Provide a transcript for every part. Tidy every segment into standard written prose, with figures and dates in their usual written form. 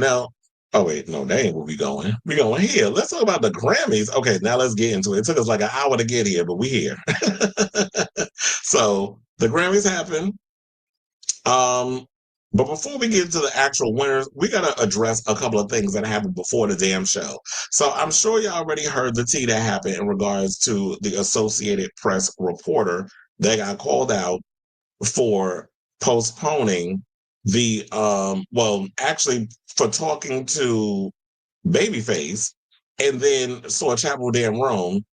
Now, oh wait, no, that ain't where we going. We going here. Let's talk about the Grammys. Okay, now let's get into it. It took us like an hour to get here, but we here. So the Grammys happen. Um, but before we get to the actual winners, we gotta address a couple of things that happened before the damn show. So I'm sure you already heard the tea that happened in regards to the Associated Press reporter that got called out for postponing the well, actually for talking to Babyface and then saw Chapel damn Rome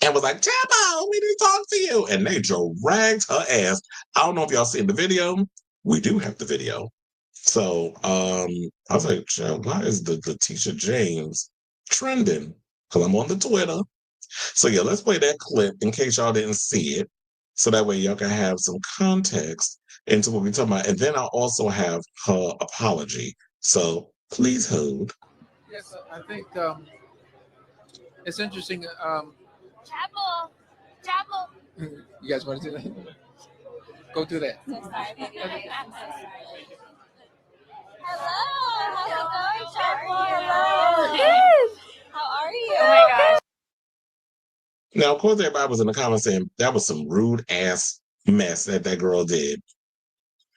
and was like, Chapel, we need to talk to you. And they dragged her ass. I don't know if y'all seen the video. We do have the video. So I was like, why is the Letitia James trending? Because I'm on the Twitter. So yeah, let's play that clip in case y'all didn't see it. So that way y'all can have some context into what we're talking about. And then I'll also have her apology. So please hold. Yes, I think it's interesting. Chapel, Chapel. You guys want to do that? Go do that. So sorry. Hello, how's it going, Chapel? Hello. Good. How are you? Oh my gosh. Now, of course, everybody was in the comments saying that was some rude ass mess that girl did.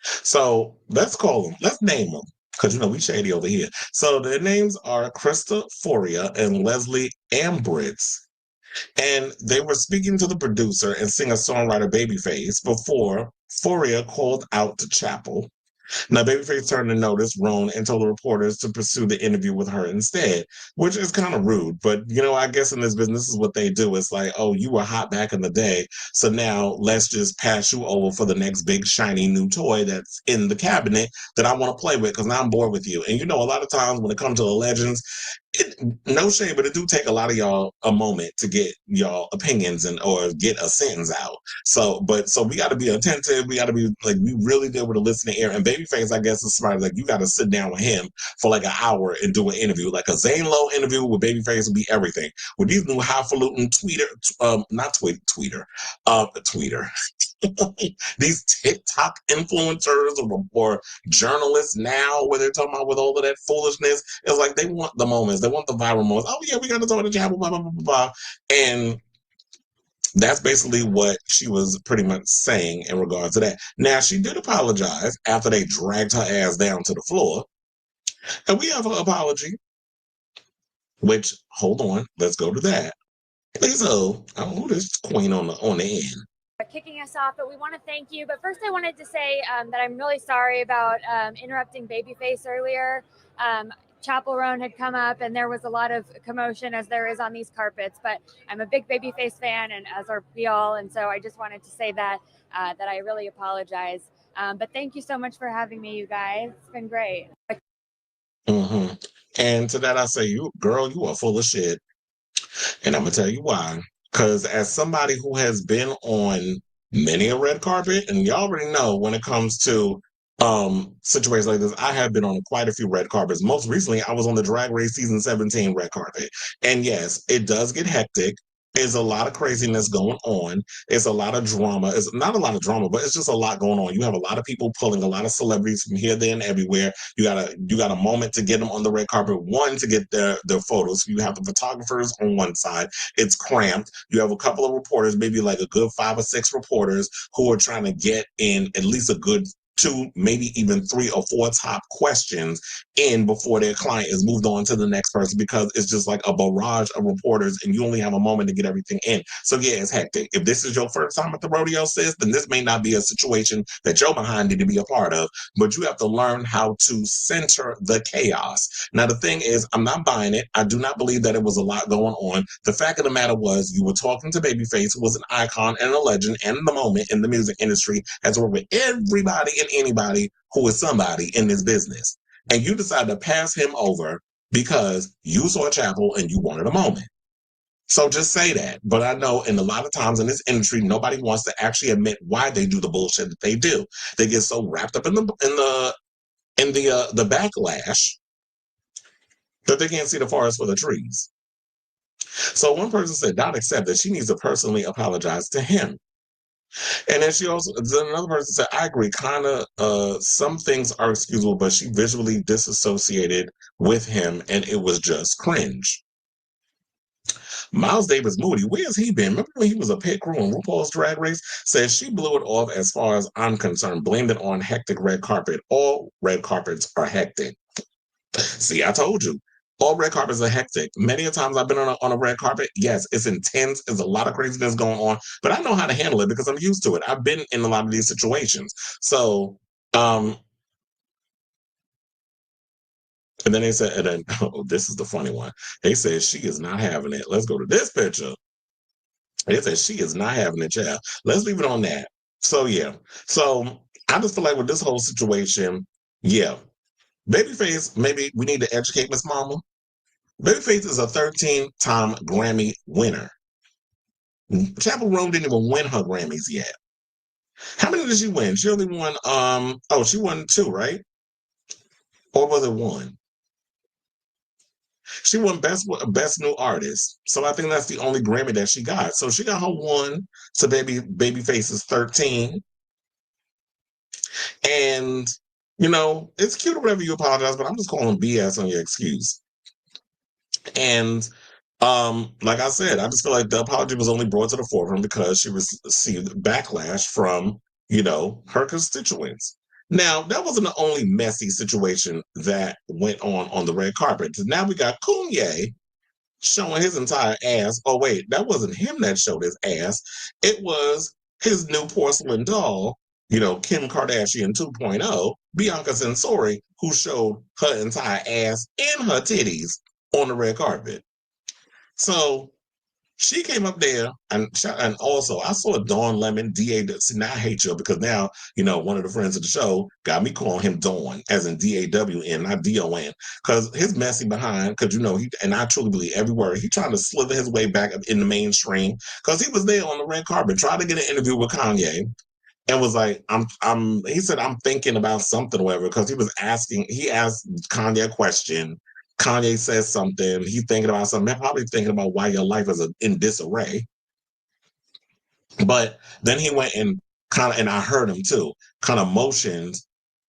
So let's call them, let's name them, because you know we shady over here. So their names are Krista Foria and Leslie Ambritz. And they were speaking to the producer and singer-songwriter Babyface before Foria called out to Chapel. Now, Babyface turned to notice Roan and told the reporters to pursue the interview with her instead, which is kind of rude. But, you know, I guess in this business, this is what they do. It's like, oh, you were hot back in the day. So now let's just pass you over for the next big, shiny new toy that's in the cabinet that I want to play with because now I'm bored with you. And, you know, a lot of times when it comes to the legends, no shame, but it do take a lot of y'all a moment to get y'all opinions and or get a sentence out. So we got to be attentive. We got to be like we really deal with a listening ear. And Babyface, I guess, is smart. Like you got to sit down with him for like an hour and do an interview. Like a Zane Lowe interview with Babyface would be everything. With these new highfalutin tweeter, these TikTok influencers or journalists now, where they're talking about with all of that foolishness, it's like they want the moments, they want the viral moments. Oh yeah, we got to talk to Chapel, blah blah blah blah blah, and that's basically what she was pretty much saying in regards to that. Now she did apologize after they dragged her ass down to the floor, and we have her apology. Which hold on, let's go to that. Please hold. I don't know who this queen on the end. Kicking us off, but we want to thank you. But first, I wanted to say that I'm really sorry about interrupting Babyface earlier. Chapel Roan had come up, and there was a lot of commotion as there is on these carpets. But I'm a big Babyface fan, and as are we all. And so I just wanted to say that I really apologize. But thank you so much for having me, you guys. It's been great. Mm-hmm. And to that, I say, you girl, you are full of shit. And I'm gonna tell you why. Because as somebody who has been on many a red carpet, and you already know when it comes to situations like this, I have been on quite a few red carpets. Most recently, I was on the Drag Race season 17 red carpet. And yes, it does get hectic. There's a lot of craziness going on. It's a lot of drama. It's not a lot of drama, but it's just a lot going on. You have a lot of people pulling a lot of celebrities from here, there, and everywhere. You got a moment to get them on the red carpet. One, to get their photos. You have the photographers on one side. It's cramped. You have a couple of reporters, maybe like a good 5 or 6 reporters who are trying to get in at least a good 2, maybe even 3 or 4 top questions in before their client is moved on to the next person, because it's just like a barrage of reporters and you only have a moment to get everything in. So yeah, it's hectic. If this is your first time at the rodeo, sis, then this may not be a situation that you're behind need to be a part of, but you have to learn how to center the chaos. Now, the thing is, I'm not buying it. I do not believe that it was a lot going on. The fact of the matter was you were talking to Babyface, who was an icon and a legend and in the moment in the music industry, has worked with everybody and anybody who is somebody in this business. And you decided to pass him over because you saw Chapel and you wanted a moment. So just say that. But I know in a lot of times in this industry, nobody wants to actually admit why they do the bullshit that they do. They get so wrapped up in the backlash that they can't see the forest for the trees. So one person said, "Not accept that she needs to personally apologize to him." And then then another person said, I agree, kind of, some things are excusable, but she visually disassociated with him and it was just cringe. Miles Davis Moody, where's he been? Remember when he was a pit crew on RuPaul's Drag Race? Says she blew it off as far as I'm concerned, blamed it on hectic red carpet. All red carpets are hectic. See, I told you. All red carpets are hectic. Many a times I've been on a red carpet. Yes, it's intense. There's a lot of craziness going on, but I know how to handle it because I'm used to it. I've been in a lot of these situations. So, um, and then they said, and then, oh, this is the funny one. They said she is not having it. Let's go to this picture. They said she is not having it, child. Let's leave it on that. So yeah. So I just feel like with this whole situation, yeah, Babyface, maybe we need to educate Miss Mama. Babyface is a 13-time Grammy winner. Chapel Roan didn't even win her Grammys yet. How many did she win? She only won she won 2, right? Or was it 1? She won best new artist. So I think that's the only Grammy that she got. So she got her 1 to Babyface is 13. And it's cute or whatever you apologize, but I'm just calling BS on your excuse. And like I said, I just feel like the apology was only brought to the forefront because she received backlash from, her constituents. Now, that wasn't the only messy situation that went on the red carpet. Now we got Kanye showing his entire ass. Oh, wait, that wasn't him that showed his ass. It was his new porcelain doll, Kim Kardashian 2.0, Bianca Censori, who showed her entire ass and her titties on the red carpet. So she came up there, and also I saw Dawn Lemon, DA. See, now I hate you because now, one of the friends of the show got me calling him Dawn, as in DAWN, not DON, because his messy behind, because, and I truly believe every word, he trying to slither his way back in the mainstream because he was there on the red carpet, tried to get an interview with Kanye. And was like, he said, I'm thinking about something or whatever, because he asked Kanye a question. Kanye says something, he's thinking about something, probably thinking about why your life is in disarray. But then he went and and I heard him too, kind of motioned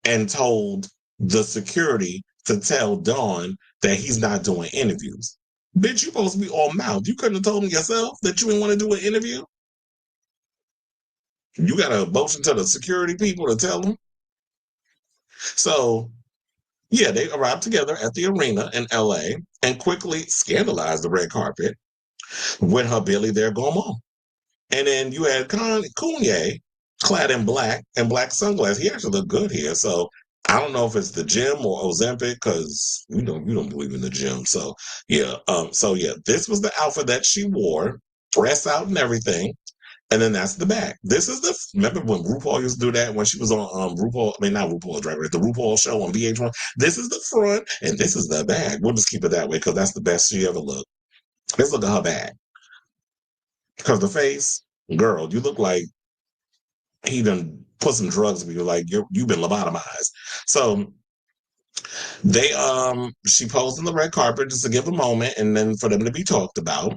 and told the security to tell Dawn that he's not doing interviews. Bitch, you supposed to be all mouth. You couldn't have told him yourself that you didn't want to do an interview? You got to motion to the security people to tell them? So, yeah, they arrived together at the arena in LA and quickly scandalized the red carpet with her Billy there going on. And then you had Kanye clad in black and black sunglasses. He actually looked good here. So I don't know if it's the gym or Ozempic, because you don't believe in the gym. So yeah, this was the outfit that she wore, dress out and everything. And then that's the back. This is remember when RuPaul used to do that when she was on not RuPaul Drag Race, the RuPaul show on VH1. This is the front and this is the back. We'll just keep it that way because that's the best she ever looked. Let's look at her back. Because the face, girl, you look like he done put some drugs in you, like you've been lobotomized. So she posed on the red carpet just to give a moment and then for them to be talked about.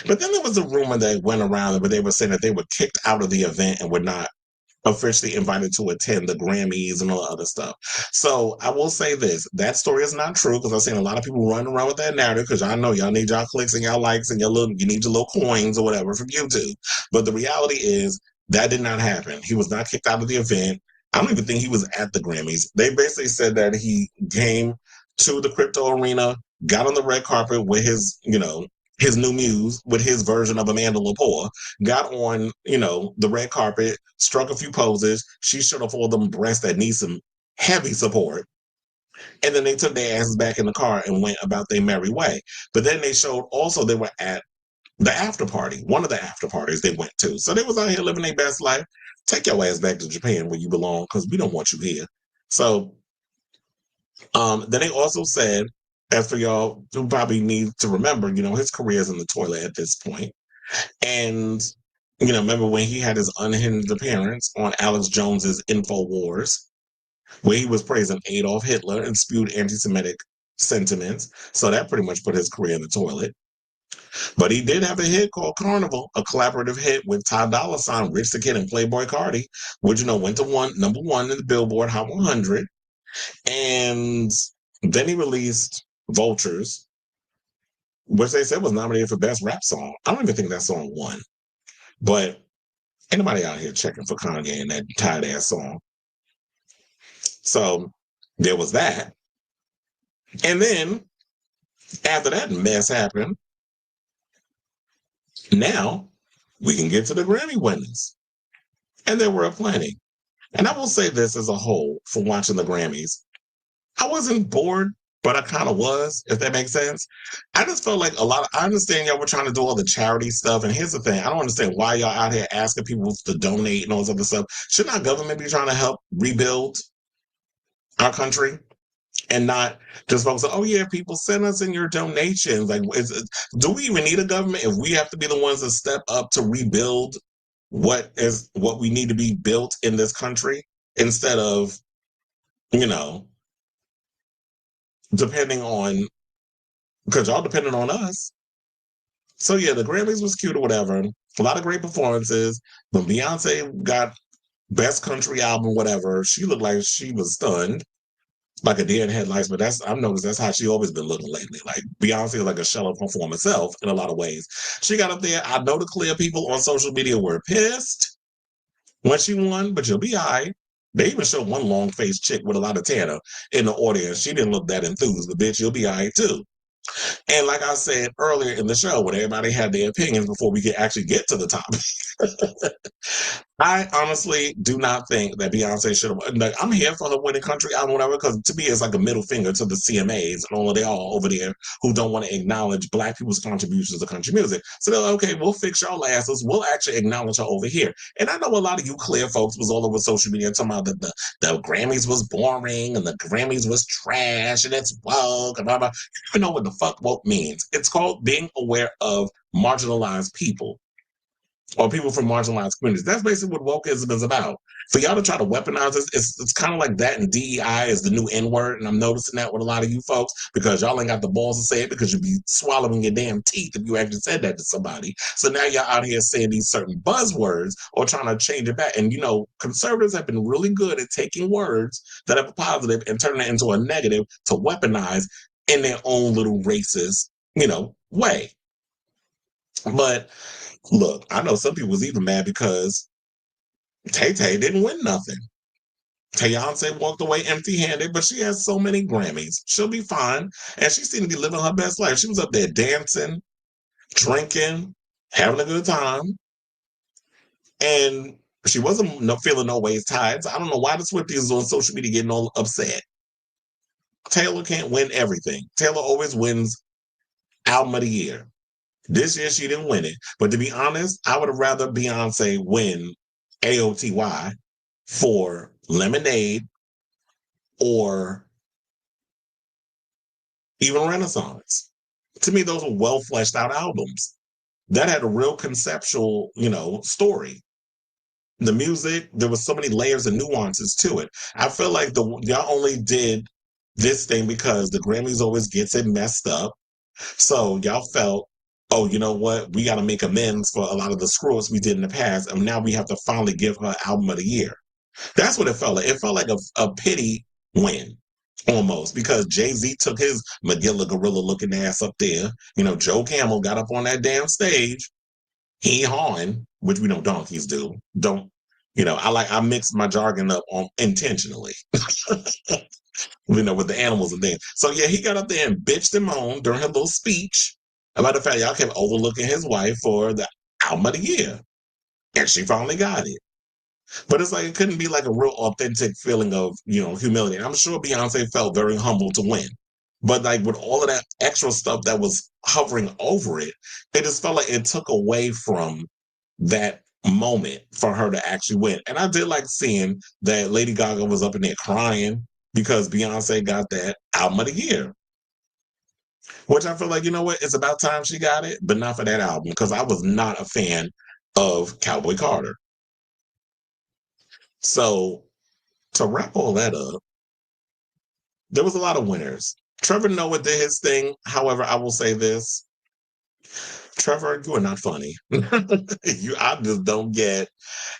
But then there was a rumor that went around where they were saying that they were kicked out of the event and were not officially invited to attend the Grammys and all the other stuff. So I will say this, that story is not true because I've seen a lot of people running around with that narrative because I know y'all need y'all clicks and y'all likes and you need your little coins or whatever from YouTube. But the reality is that did not happen. He was not kicked out of the event. I don't even think he was at the Grammys. They basically said that he came to the crypto arena, got on the red carpet with his new muse, with his version of Amanda Lepore, got on, the red carpet, struck a few poses. She showed off all them breasts that need some heavy support. And then they took their asses back in the car and went about their merry way. But then they showed also they were at the after party, one of the after parties they went to. So they was out here living their best life. Take your ass back to Japan where you belong because we don't want you here. So then they also said, as for y'all who probably need to remember, his career is in the toilet at this point. And, remember when he had his unhinged appearance on Alex Jones's InfoWars, where he was praising Adolf Hitler and spewed anti-Semitic sentiments. So that pretty much put his career in the toilet. But he did have a hit called Carnival, a collaborative hit with Ty Dolla $ign, Rich the Kid, and Playboy Cardi, which went to number one in the Billboard Hot 100. And then he released Vultures, which they said was nominated for Best Rap Song. I don't even think that song won. But anybody out here checking for Kanye and that tight ass song. So there was that. And then after that mess happened, now we can get to the Grammy winners. And there were plenty. And I will say this as a whole from watching the Grammys. I wasn't bored, but I kind of was, if that makes sense. I just felt like I understand y'all were trying to do all the charity stuff. And here's the thing, I don't understand why y'all out here asking people to donate and all this other stuff. Shouldn't our government be trying to help rebuild our country? And not just focus on, oh yeah, people send us in your donations. Like, do we even need a government if we have to be the ones that step up to rebuild what we need to be built in this country instead of, depending on, because y'all depending on us. So yeah, the Grammys was cute or whatever. A lot of great performances. When Beyonce got Best Country Album, whatever, she looked like she was stunned, like a deer in headlights. But I've noticed that's how she always been looking lately. Like Beyonce is like a shell of her former self in a lot of ways. She got up there. I know the clear people on social media were pissed when she won, but you'll be all right. They even showed one long-faced chick with a lot of tanner in the audience. She didn't look that enthused, but bitch, you'll be all right too. And like I said earlier in the show, when everybody had their opinions before we could actually get to the topic, I honestly do not think that Beyonce should have. Like, I'm here for her winning country album, whatever, because to me it's like a middle finger to the CMAs and all of they all over there who don't want to acknowledge Black people's contributions to country music. So they're like, okay, we'll fix y'all asses. We'll actually acknowledge her over here. And I know a lot of you clear folks was all over social media talking about that the Grammys was boring and the Grammys was trash and it's woke and blah, blah. You don't even know what the fuck woke means. It's called being aware of marginalized people, or people from marginalized communities. That's basically what wokeism is about. For y'all to try to weaponize this, it's kind of like that, and DEI is the new N-word, and I'm noticing that with a lot of you folks, because y'all ain't got the balls to say it, because you'd be swallowing your damn teeth if you actually said that to somebody. So now y'all out here saying these certain buzzwords or trying to change it back. And, conservatives have been really good at taking words that have a positive and turning it into a negative to weaponize in their own little racist, way. But look, I know some people was even mad because Tay-Tay didn't win nothing. Beyonce walked away empty-handed, but she has so many Grammys. She'll be fine. And she seemed to be living her best life. She was up there dancing, drinking, having a good time. And she wasn't feeling no ways tired. So I don't know why the Swifties on social media getting all upset. Taylor can't win everything. Taylor always wins Album of the Year. This year she didn't win it. But to be honest, I would have rather Beyonce win AOTY for Lemonade or even Renaissance. To me, those were well fleshed out albums that had a real conceptual, story. The music, there was so many layers and nuances to it. I feel like y'all only did this thing because the Grammys always gets it messed up. So y'all felt, oh, you know what? We got to make amends for a lot of the screw-ups we did in the past, and now we have to finally give her Album of the Year. That's what it felt like. It felt like a pity win, almost, because Jay-Z took his Magilla gorilla-looking ass up there. Joe Camel got up on that damn stage. He hawing, which we know donkeys do. I mix my jargon up intentionally. With the animals and things. So yeah, he got up there and bitched and moaned during her little speech about the fact y'all kept overlooking his wife for the Album of the Year. And she finally got it. But it's like, it couldn't be like a real authentic feeling of, humility. And I'm sure Beyonce felt very humble to win. But like with all of that extra stuff that was hovering over it, it just felt like it took away from that moment for her to actually win. And I did like seeing that Lady Gaga was up in there crying because Beyonce got that Album of the Year. Which I feel like, it's about time she got it, but not for that album, because I was not a fan of Cowboy Carter. So to wrap all that up, there was a lot of winners. Trevor Noah did his thing. However, I will say this. Trevor, you are not funny. I just don't get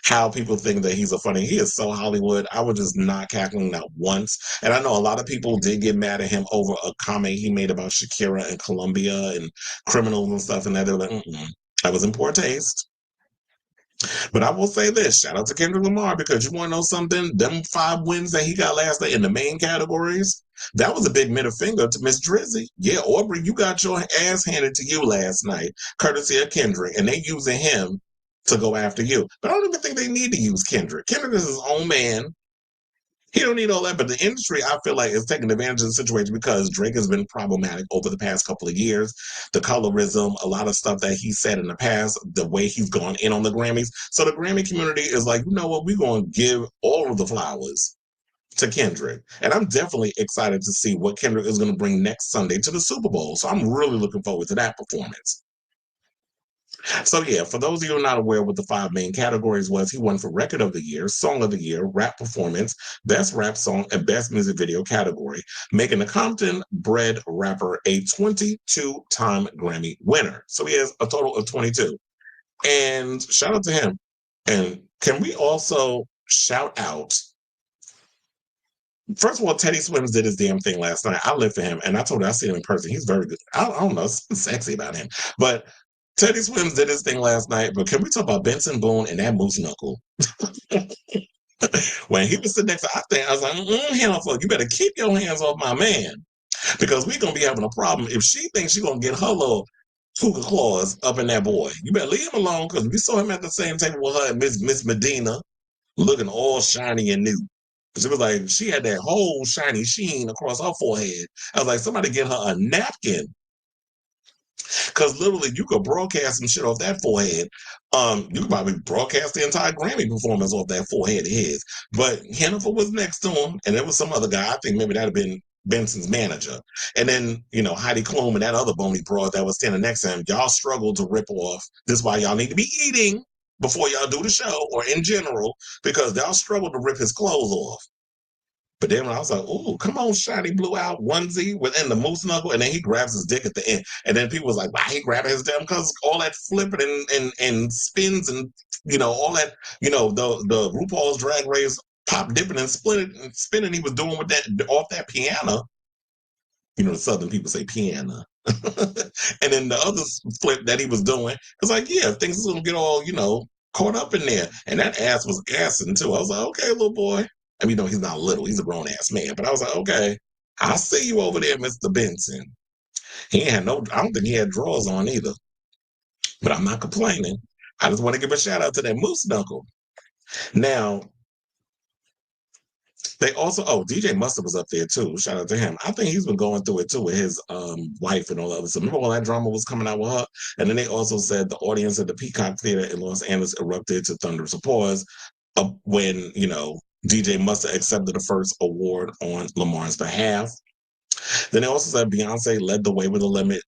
how people think that he's a funny. He is so Hollywood. I was just not cackling not once. And I know a lot of people did get mad at him over a comment he made about Shakira and Colombia and criminals and stuff. And that they're like, that was in poor taste. But I will say this, shout out to Kendrick Lamar, because you want to know something? Them 5 wins that he got last night in the main categories, that was a big middle finger to Miss Drizzy. Yeah, Aubrey, you got your ass handed to you last night, courtesy of Kendrick, and they using him to go after you. But I don't even think they need to use Kendrick. Kendrick is his own man. He don't need all that, but the industry, I feel like, is taking advantage of the situation because Drake has been problematic over the past couple of years. The colorism, a lot of stuff that he said in the past, the way he's gone in on the Grammys. So the Grammy community is like, you know what, we're going to give all of the flowers to Kendrick. And I'm definitely excited to see what Kendrick is going to bring next Sunday to the Super Bowl. So I'm really looking forward to that performance. So yeah, for those of you who are not aware what the 5 main categories was, he won for Record of the Year, Song of the Year, Rap Performance, Best Rap Song, and Best Music Video category, making the Compton-bred rapper a 22-time Grammy winner. So he has a total of 22. And shout out to him. And can we also shout out, first of all, Teddy Swims did his damn thing last night. I live for him, and I told you I see him in person. He's very good. I don't know, something sexy about him. But Teddy Swims did his thing last night, but can we talk about Benson Boone and that moose knuckle? When he was sitting next to I was like, Hannaford, you better keep your hands off my man, because we're going to be having a problem if she thinks she's going to get her little puka claws up in that boy. You better leave him alone, because we saw him at the same table with her and Miss Medina, looking all shiny and new. She was like, she had that whole shiny sheen across her forehead. I was like, somebody get her a napkin. Because literally, you could broadcast some shit off that forehead. You could probably broadcast the entire Grammy performance off that forehead of his. But Hannaford was next to him, and there was some other guy. I think maybe that'd have been Benson's manager. And then, Heidi Klum and that other bony broad that was standing next to him. Y'all struggled to rip off. This is why y'all need to be eating before y'all do the show, or in general, because y'all struggled to rip his clothes off. But then when I was like, ooh, come on, shiny blue out onesie within the moose knuckle, and then he grabs his dick at the end. And then people was like, why he grabbing his damn, because all that flipping and spins and all that, the RuPaul's Drag Race pop dipping and splitting and spinning he was doing with that off that piano. The Southern people say piano. And then the other flip that he was doing, was like, yeah, things is gonna get all, caught up in there. And that ass was gassing too. I was like, okay, little boy. I mean, no, he's not little. He's a grown ass man. But I was like, okay, I see you over there, Mr. Benson. He had I don't think he had drawers on either. But I'm not complaining. I just want to give a shout out to that moose knuckle. Now, they also, DJ Mustard was up there too. Shout out to him. I think he's been going through it too with his wife and all that other stuff. Remember all that drama was coming out with her? And then they also said the audience at the Peacock Theater in Los Angeles erupted to thunderous applause when, DJ Mustard accepted the first award on Lamar's behalf. Then they also said Beyonce led the way with 11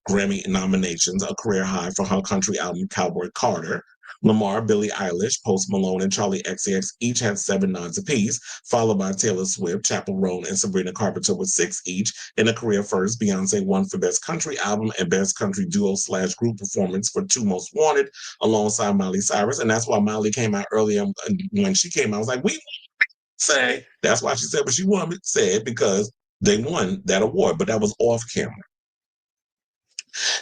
Grammy nominations, a career high for her country album Cowboy Carter. Lamar, Billie Eilish, Post Malone, and Charlie XCX each had 7 nods apiece, followed by Taylor Swift, Chappell Roan, and Sabrina Carpenter with 6 each. In a career first, Beyonce won for Best Country Album and Best Country Duo/Group Performance for Two Most Wanted, alongside Miley Cyrus. And that's why Miley came out earlier. When she came out, I was like, we say. That's why she said what she wanted to say, because they won that award, but that was off camera.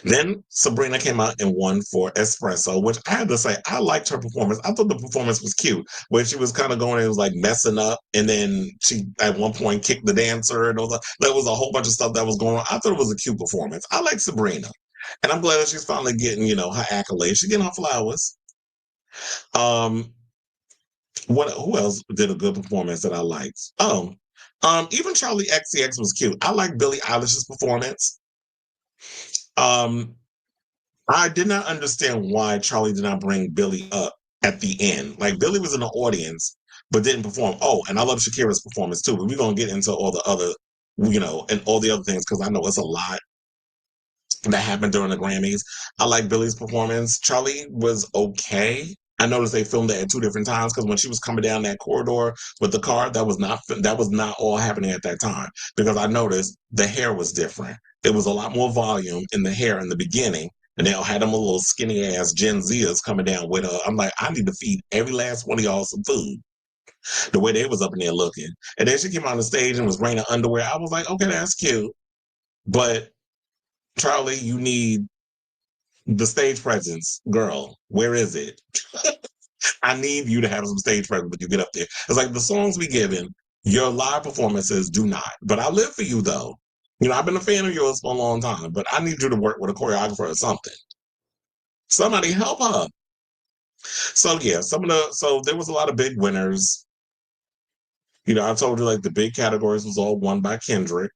Then Sabrina came out and won for Espresso, which I had to say, I liked her performance. I thought the performance was cute, where she was kind of going, it was like messing up, and then she at one point kicked the dancer, and all that. There was a whole bunch of stuff that was going on. I thought it was a cute performance. I like Sabrina, and I'm glad that she's finally getting, her accolades. She's getting her flowers. Who else did a good performance that I liked? Even Charlie XCX was cute. I like Billie Eilish's performance. I did not understand why Charlie did not bring Billie up at the end. Like, Billie was in the audience, but didn't perform. Oh, and I love Shakira's performance too, but we're going to get into all the other, and all the other things, because I know it's a lot that happened during the Grammys. I like Billie's performance. Charlie was okay. I noticed they filmed it at 2 different times, because when she was coming down that corridor with the car, that was not all happening at that time, because I noticed the hair was different. There was a lot more volume in the hair in the beginning, And they all had them little skinny ass Gen Zers coming down with her. I'm like, I need to feed every last one of y'all some food. The way they was up in there looking. And then she came on the stage and was raining underwear. I was like, okay, that's cute. But Charlie, you need the stage presence. Girl, where is it? I need you to have some stage presence when you get up there. It's like the songs we given, your live performances do not. But I live for you though. I've been a fan of yours for a long time, but I need you to work with a choreographer or something. Somebody help her. So yeah, so there was a lot of big winners. I told you like the big categories was all won by Kendrick.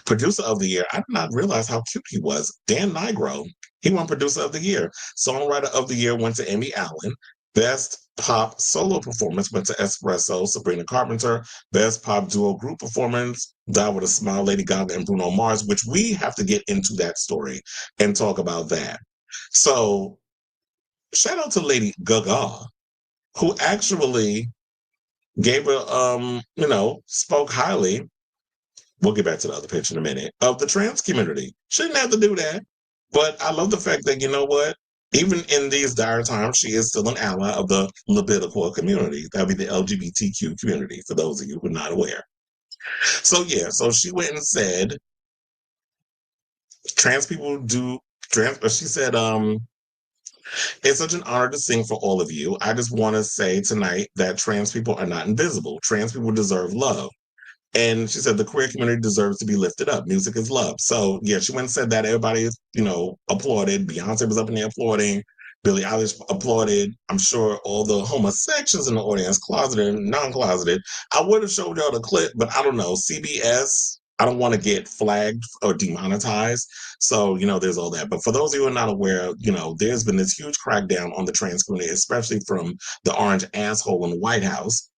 Producer of the year, I did not realize how cute he was. Dan Nigro, he won Producer of the Year. Songwriter of the Year went to Amy Allen. Best Pop Solo Performance went to Espresso, Sabrina Carpenter. Best Pop Duo Group Performance, Die With a Smile, Lady Gaga and Bruno Mars, which we have to get into that story and talk about that. So shout out to Lady Gaga, who actually gave spoke highly. We'll get back to the other pitch in a minute, of the trans community. Shouldn't have to do that. But I love the fact that, you know what? Even in these dire times, she is still an ally of the libidical community. That would be the LGBTQ community, for those of you who are not aware. So, yeah, so she went and said, trans people do, she said, it's such an honor to sing for all of you. I just want to say tonight that trans people are not invisible. Trans people deserve love. And she said the queer community deserves to be lifted up. Music is love. So yeah, she went and said that. Everybody, applauded. Beyonce was up in there applauding. Billie Eilish applauded. I'm sure all the homosexuals in the audience, closeted and non-closeted. I would have showed y'all the clip, but I don't know. CBS, I don't want to get flagged or demonetized. So, there's all that. But for those of you who are not aware, there's been this huge crackdown on the trans community, especially from the orange asshole in the White House,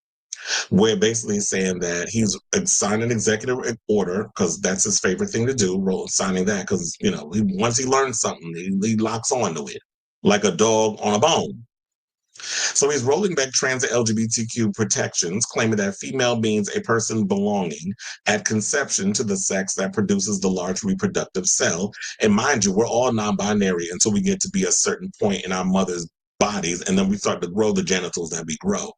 where basically saying that he's signed an executive order because that's his favorite thing to do, signing that because, once he learns something, he locks onto it like a dog on a bone. So he's rolling back trans and LGBTQ protections, claiming that female means a person belonging at conception to the sex that produces the large reproductive cell. And mind you, we're all non-binary until we get to be a certain point in our mother's bodies, and then we start to grow the genitals that we grow.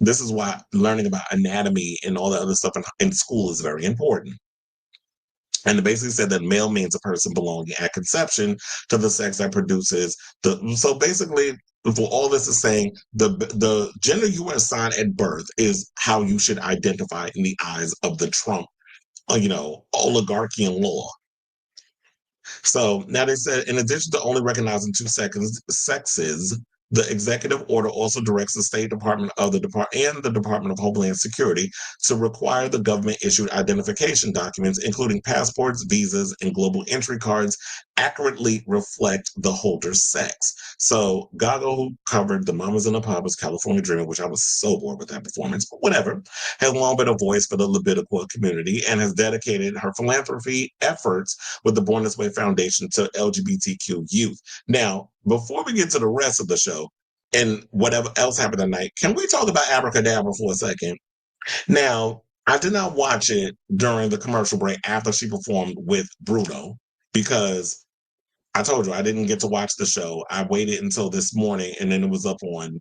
This is why learning about anatomy and all that other stuff in school is very important. And it basically said that male means a person belonging at conception to the sex that produces the. So basically, for all this is saying, the gender you are assigned at birth is how you should identify in the eyes of the Trump, oligarchy and law. So now they said, in addition to only recognizing two sexes, the executive order also directs the State Department and the Department of Homeland Security to require the government-issued identification documents, including passports, visas, and global entry cards, accurately reflect the holder's sex. So Gaga, who covered the Mamas and the Papas California Dreaming, which I was so bored with that performance, but whatever, has long been a voice for the libidical community and has dedicated her philanthropy efforts with the Born This Way Foundation to LGBTQ youth. Now, before we get to the rest of the show and whatever else happened tonight, can we talk about Abracadabra for a second? Now, I did not watch it during the commercial break after she performed with Bruno because I told you I didn't get to watch the show. I waited until this morning and then it was up on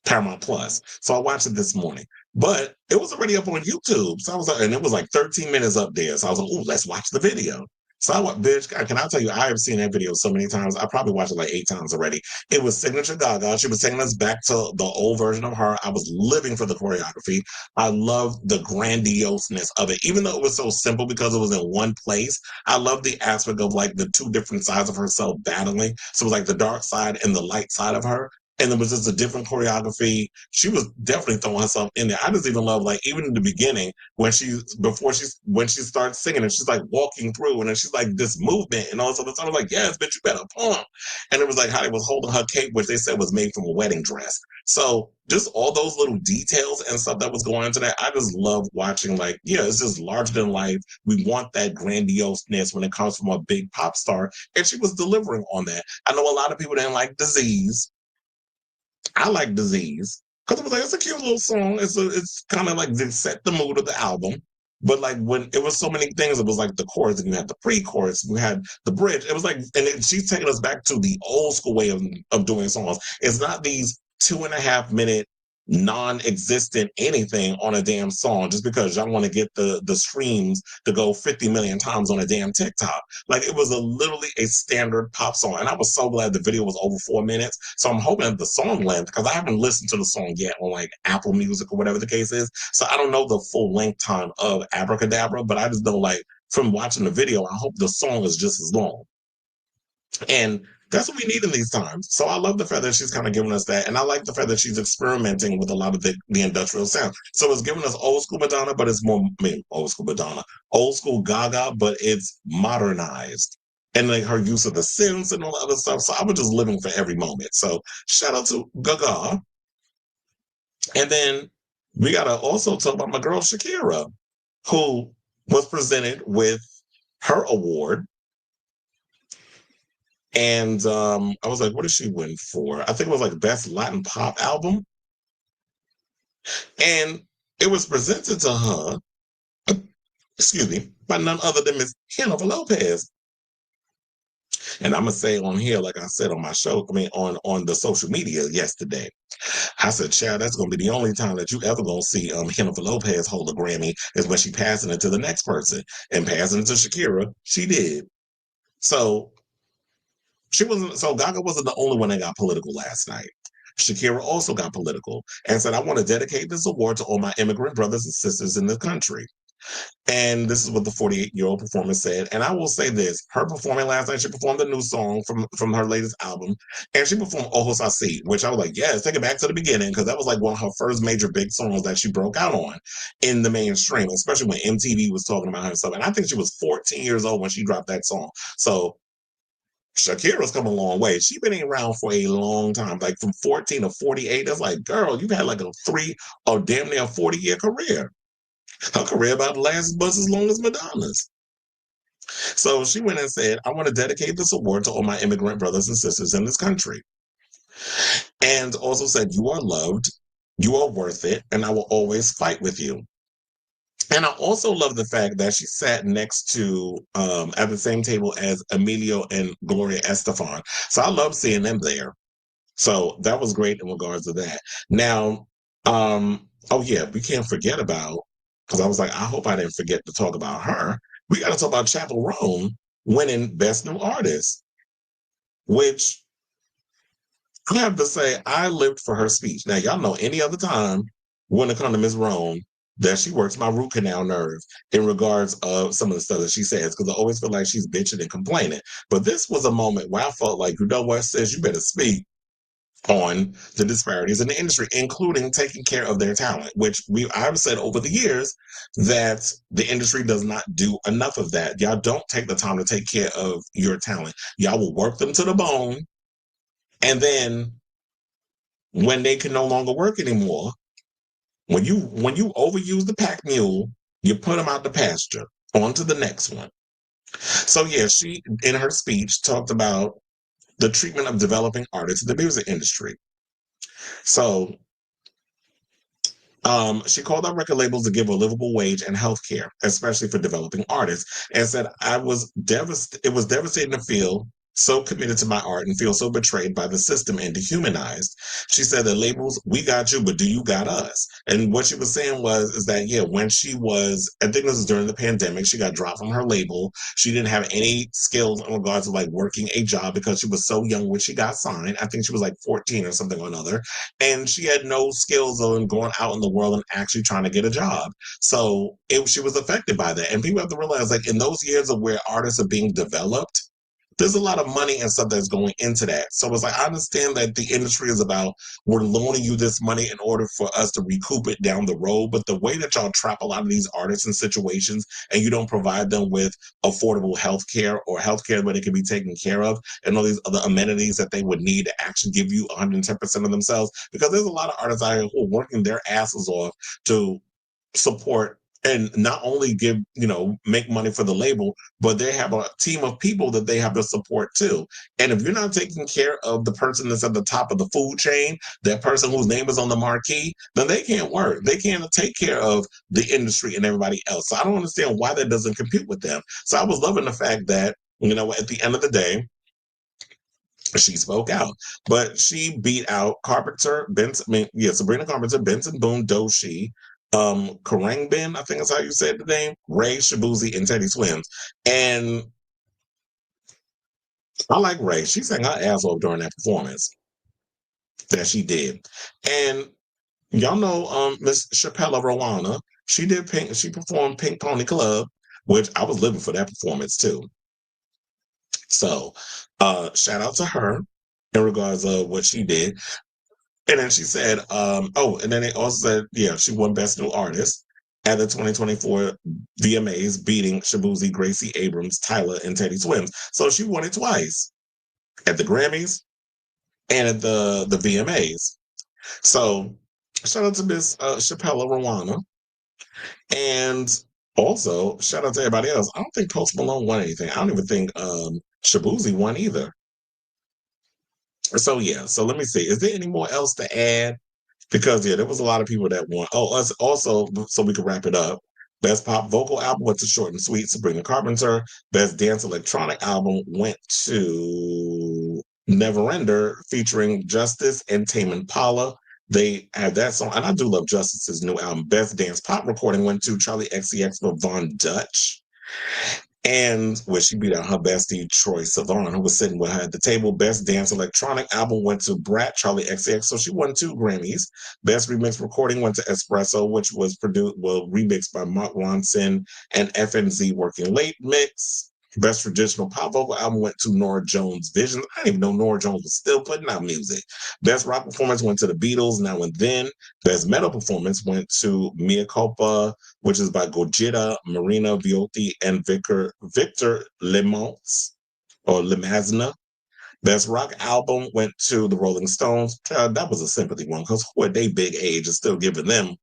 Paramount Plus. So I watched it this morning. But it was already up on YouTube. So I was like, and it was like 13 minutes up there. So I was like, oh, let's watch the video. So bitch, can I tell you, I have seen that video so many times. I probably watched it like 8 times already. It was signature Gaga. She was taking us back to the old version of her. I was living for the choreography. I loved the grandioseness of it. Even though it was so simple because it was in one place, I love the aspect of like the two different sides of herself battling. So it was like the dark side and the light side of her. And it was just a different choreography. She was definitely throwing herself in there. I just even love, like, even in the beginning, when she starts singing and she's like walking through and then she's like this movement and all this other stuff. I was like, yes, bitch, you better pump. And it was like how they was holding her cape, which they said was made from a wedding dress. So just all those little details and stuff that was going into that, I just love watching. Like, yeah, it's just larger than life. We want that grandioseness when it comes from a big pop star. And she was delivering on that. I know a lot of people didn't like Disease. I like Disease because it was like, it's a cute little song. It's kind of like to set the mood of the album. But like when it was so many things, it was like the chorus, and you had the pre-chorus, you had the bridge. It was like, she's taking us back to the old school way of doing songs. It's not these 2.5 minute non-existent anything on a damn song just because y'all want to get the streams to go 50 million times on a damn TikTok. Like it was literally a standard pop song. And I was so glad the video was over 4 minutes. So I'm hoping that the song length, because I haven't listened to the song yet on like Apple Music or whatever the case is. So I don't know the full length time of Abracadabra, but I just know like from watching the video, I hope the song is just as long. And that's what we need in these times. So I love the fact that she's kind of giving us that. And I like the fact that she's experimenting with a lot of the industrial sound. So it's giving us old school Madonna, but it's more, old school Madonna, old school Gaga, but it's modernized. And like her use of the synths and all the other stuff. So I was just living for every moment. So shout out to Gaga. And then we got to also talk about my girl Shakira, who was presented with her award. And I was like, what did she win for? I think it was like Best Latin Pop Album. And it was presented to her, excuse me, by none other than Miss Jennifer Lopez. And I'm going to say on here, like I said on my show, on the social media yesterday, I said, child, that's going to be the only time that you ever going to see Jennifer Lopez hold a Grammy is when she passing it to the next person. And passing it to Shakira, she did. So Gaga wasn't the only one that got political last night. Shakira also got political and said, I want to dedicate this award to all my immigrant brothers and sisters in the country. And this is what the 48-year-old performer said. And I will say this, her performing last night, she performed a new song from her latest album. And she performed Ojos Así, which I was like, yes, take it back to the beginning, because that was like one of her first major big songs that she broke out on in the mainstream, especially when MTV was talking about her stuff. And I think she was 14 years old when she dropped that song. So Shakira's come a long way. She's been around for a long time, like from 14 to 48. That's like, girl, you've had like a 3 or damn near 40-year career. Her career about to last but as long as Madonna's. So she went and said, I want to dedicate this award to all my immigrant brothers and sisters in this country. And also said, you are loved, you are worth it, and I will always fight with you. And I also love the fact that she sat next to, at the same table as Emilio and Gloria Estefan. So I love seeing them there. So that was great in regards to that. Now, oh yeah, we can't forget about, because I was like, I hope I didn't forget to talk about her. We got to talk about Chappell Roan winning Best New Artist, which I have to say, I lived for her speech. Now, y'all know any other time when it comes to Ms. Roan, that she works my root canal nerve in regards of some of the stuff that she says, because I always feel like she's bitching and complaining. But this was a moment where I felt like, you know what, sis, you better speak on the disparities in the industry, including taking care of their talent, which I've said over the years that the industry does not do enough of that. Y'all don't take the time to take care of your talent. Y'all will work them to the bone, and then when they can no longer work anymore, when you overuse the pack mule, you put them out the pasture. On to the next one. So yeah, she in her speech talked about the treatment of developing artists in the music industry. So she called out record labels to give a livable wage and health care, especially for developing artists, and said, it was devastating to feel so committed to my art and feel so betrayed by the system and dehumanized. She said the labels, we got you, but do you got us? And what she was saying is that, yeah, when she was, I think this was during the pandemic, she got dropped from her label. She didn't have any skills in regards to like working a job because she was so young when she got signed. I think she was like 14 or something or another. And she had no skills on going out in the world and actually trying to get a job. So she was affected by that. And people have to realize, like, in those years of where artists are being developed, there's a lot of money and stuff that's going into that. So it's like, I understand that the industry is about, we're loaning you this money in order for us to recoup it down the road. But the way that y'all trap a lot of these artists in situations and you don't provide them with affordable health care or health care where they can be taken care of and all these other amenities that they would need to actually give you 110% of themselves, because there's a lot of artists out here who are working their asses off to support and not only give, make money for the label, but they have a team of people that they have to support too. And if you're not taking care of the person that's at the top of the food chain, that person whose name is on the marquee, then they can't work. They can't take care of the industry and everybody else. So I don't understand why that doesn't compute with them. So I was loving the fact that, at the end of the day, she spoke out, but she beat out Carpenter, Benson, Sabrina Carpenter, Benson Boone, Doshi, Karang Ben, I think that's how you said the name, Ray Shabuzi, and Teddy Swims. And I like Ray. She sang her ass off during that performance that she did. And y'all know Miss Chappella Rowana. She performed Pink Pony Club, which I was living for that performance too. So shout out to her in regards of what she did. And then she said, and then they also said, yeah, she won Best New Artist at the 2024 VMAs, beating Shabuzi, Gracie Abrams, Tyler, and Teddy Swims. So she won it twice at the Grammys and at the VMAs. So shout out to Miss Chappella Rowana. And also, shout out to everybody else. I don't think Post Malone won anything. I don't even think Shabuzi won either. So yeah, so let me see. Is there any more else to add? Because there was a lot of people that won. Oh, us also, so we can wrap it up. Best pop vocal album went to Short and Sweet, Sabrina Carpenter. Best dance electronic album went to Neverender, featuring Justice and Tame Impala. They had that song, and I do love Justice's new album. Best dance pop recording went to Charlie XCX for Von Dutch. And where she beat out her bestie, Troy Sivan, who was sitting with her at the table. Best Dance Electronic Album went to Brat, Charlie XCX, so she won 2 Grammys. Best Remix Recording went to Espresso, which was remixed by Mark Ronson and FNZ Working Late Mix. Best Traditional Pop Vocal Album went to Norah Jones Vision. I didn't even know Norah Jones was still putting out music. Best Rock Performance went to the Beatles, Now and Then. Best Metal Performance went to Mia Culpa, which is by Gojira, Marina Viotti, and Victor Lemons or Lemazna. Best Rock Album went to the Rolling Stones. That was a sympathy one because who at they big age is still giving them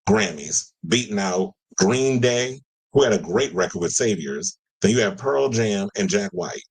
Grammys, beating out Green Day, who had a great record with Saviors. Then you have Pearl Jam and Jack White.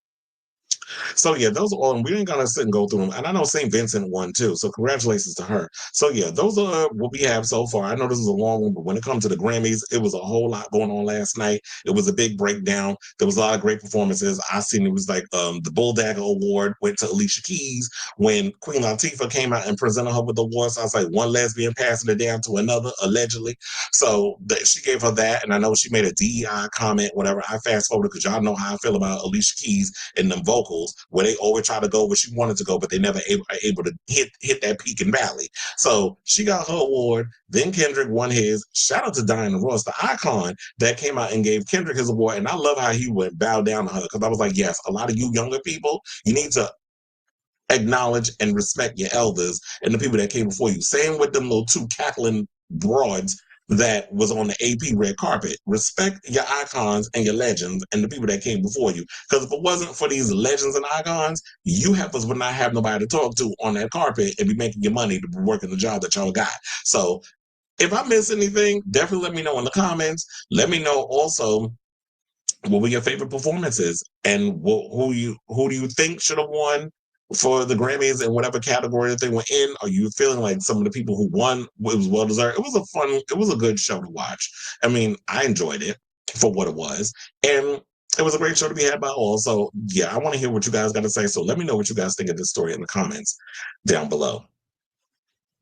So yeah, those are all, and we ain't gonna sit and go through them. And I know St. Vincent won too, so congratulations to her. So yeah, those are what we have so far. I know this is a long one, but when it comes to the Grammys, it was a whole lot going on last night. It was a big breakdown. There was a lot of great performances. I seen it was like the Bulldagger Award went to Alicia Keys when Queen Latifah came out and presented her with the award. So I was like, one lesbian passing it down to another, allegedly. So she gave her that, and I know she made a DEI comment, whatever. I fast forwarded because y'all know how I feel about Alicia Keys and them vocals, where they always try to go where she wanted to go, but they never are able to hit that peak and valley. So she got her award. Then Kendrick won his. Shout out to Diana Ross, the icon that came out and gave Kendrick his award. And I love how he went bow down to her, because I was like, yes, a lot of you younger people, you need to acknowledge and respect your elders and the people that came before you. Same with them little 2 cackling broads that was on the AP red carpet. Respect your icons and your legends and the people that came before you. Because if it wasn't for these legends and icons, you heifers would not have nobody to talk to on that carpet and be making your money to be working the job that y'all got. So if I miss anything, definitely let me know in the comments. Let me know also what were your favorite performances and who do you think should have won for the Grammys in whatever category that they were in. Are you feeling like some of the people who won, it was well deserved? It was a good show to watch. I mean, I enjoyed it for what it was, and it was a great show to be had by all. So yeah, I want to hear what you guys got to say. So let me know what you guys think of this story in the comments down below.